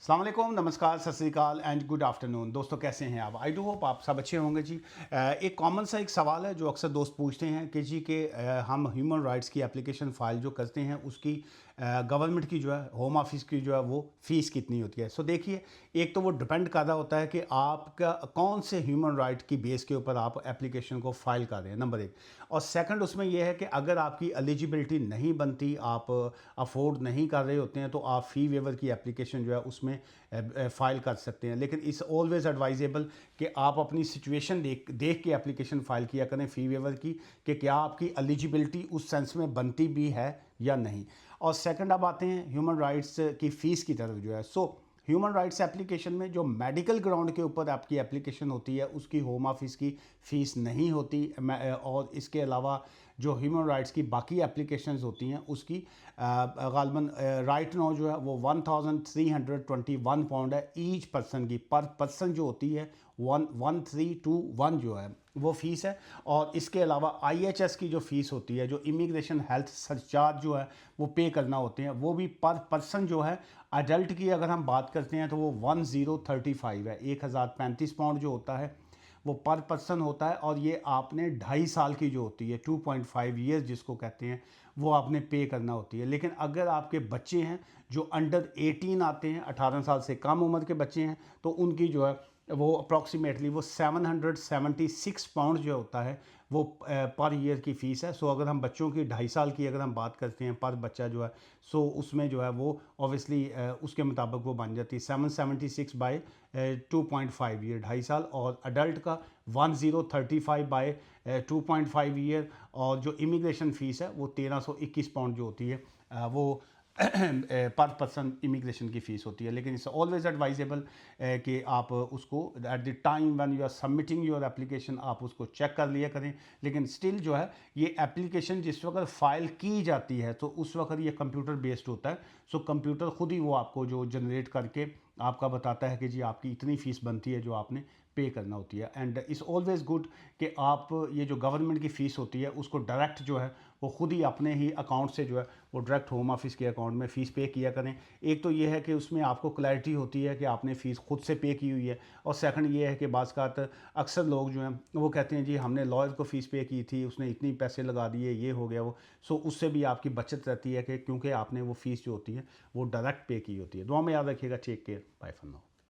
अस्सलाम वालेकुम, नमस्कार, सत श्री अकाल एंड गुड आफ्टरनून। दोस्तों कैसे हैं आप? आई डू होप आप सब अच्छे होंगे जी। एक कॉमन सा एक सवाल है जो अक्सर दोस्त पूछते हैं कि जी कि हम ह्यूमन राइट्स की एप्लीकेशन फ़ाइल जो करते हैं उसकी गवर्नमेंट की जो है होम ऑफिस की जो है वो फ़ीस कितनी होती है। सो देखिए, एक तो वो डिपेंड कर रहा होता है कि आपका कौन से ह्यूमन राइट की बेस के ऊपर आप एप्लीकेशन को फ़ाइल कर रहे हैं, नंबर एक। और सेकंड उसमें यह है कि अगर आपकी एलिजिबिलिटी नहीं बनती, आप अफोर्ड नहीं कर रहे होते हैं, तो आप फ़ी वेवर की एप्लीकेशन जो है उसमें फ़ाइल कर सकते हैं। लेकिन इस ऑलवेज़ एडवाइजेबल कि आप अपनी सिचुएशन देख देख के एप्लीकेशन फ़ाइल किया करें फ़ी वेवर की, कि क्या आपकी एलिजिबिलिटी उस सेंस में बनती भी है या नहीं। और सेकंड अब आते हैं ह्यूमन राइट्स की फ़ीस की तरफ जो है। ह्यूमन राइट्स एप्लीकेशन में जो मेडिकल ग्राउंड के ऊपर आपकी एप्लीकेशन होती है उसकी होम ऑफिस की फ़ीस नहीं होती। और इसके अलावा जो ह्यूमन राइट्स की बाकी एप्लीकेशंस होती हैं उसकी गालबन राइट नाउ जो है वो 1321 पाउंड है ईच पर्सन की, पर पर्सन जो होती है 1321 जो है वो फ़ीस है। और इसके अलावा IHS की जो फ़ीस होती है, जो इमिग्रेशन हेल्थ सरचार्ज जो है वो पे करना होते हैं, वो भी पर पर्सन जो है। अडल्ट की अगर हम बात करते हैं तो वो 1035 है, 1035 पाउंड जो होता है वो पर पर्सन होता है। और ये आपने 2.5 साल की जो होती है 2.5 ईयर्स जिसको कहते हैं वो आपने पे करना होती है। लेकिन अगर आपके बच्चे हैं जो अंडर 18 आते हैं, 18 साल से कम उम्र के बच्चे हैं, तो उनकी जो है वो अप्रॉक्सीमेटली वो 776 पाउंड जो होता है वो पर ईयर की फ़ीस है। अगर हम बच्चों की 2.5 साल की अगर हम बात करते हैं पर बच्चा जो है, उसमें जो है वो ऑब्वियसली उसके मुताबिक वो बन जाती है 776 बाय 2.5 ईयर, 2.5 साल। और अडल्ट का 1035 बाय 2.5 ईयर। और जो इमिग्रेशन फ़ीस है वो 1321 पाउंड जो होती है वो पर पर्सन इमिग्रेशन की फ़ीस होती है। लेकिन इट्स ऑलवेज एडवाइजेबल कि आप उसको at the time when you are submitting your application आप उसको चेक कर लिया करें। लेकिन स्टिल जो है ये एप्लीकेशन जिस वक्त फ़ाइल की जाती है तो उस वक्त ये कंप्यूटर बेस्ड होता है। कंप्यूटर खुद ही वो आपको जो जनरेट करके आपका बताता है कि जी आपकी इतनी फ़ीस बनती है जो आपने पे करना होती है। एंड इट्स ऑलवेज़ गुड कि आप ये जो गवर्नमेंट की फ़ीस होती है उसको डायरेक्ट जो है वो खुद ही अपने ही अकाउंट से जो है वो डायरेक्ट होम ऑफिस के अकाउंट में फ़ीस पे किया करें। एक तो ये है कि उसमें आपको क्लैरिटी होती है कि आपने फ़ीस खुद से पे की हुई है। और सेकंड ये है कि बाज़ अक्सर लोग जो हैं वो कहते हैं जी हमने लॉयर को फ़ीस पे की थी, उसने इतनी पैसे लगा दिए, ये हो गया वो। उससे भी आपकी बचत रहती है कि क्योंकि आपने वो फ़ीस जो होती है वो डायरेक्ट पे की होती है। दुआ में याद रखिएगा। Take care, bye for now.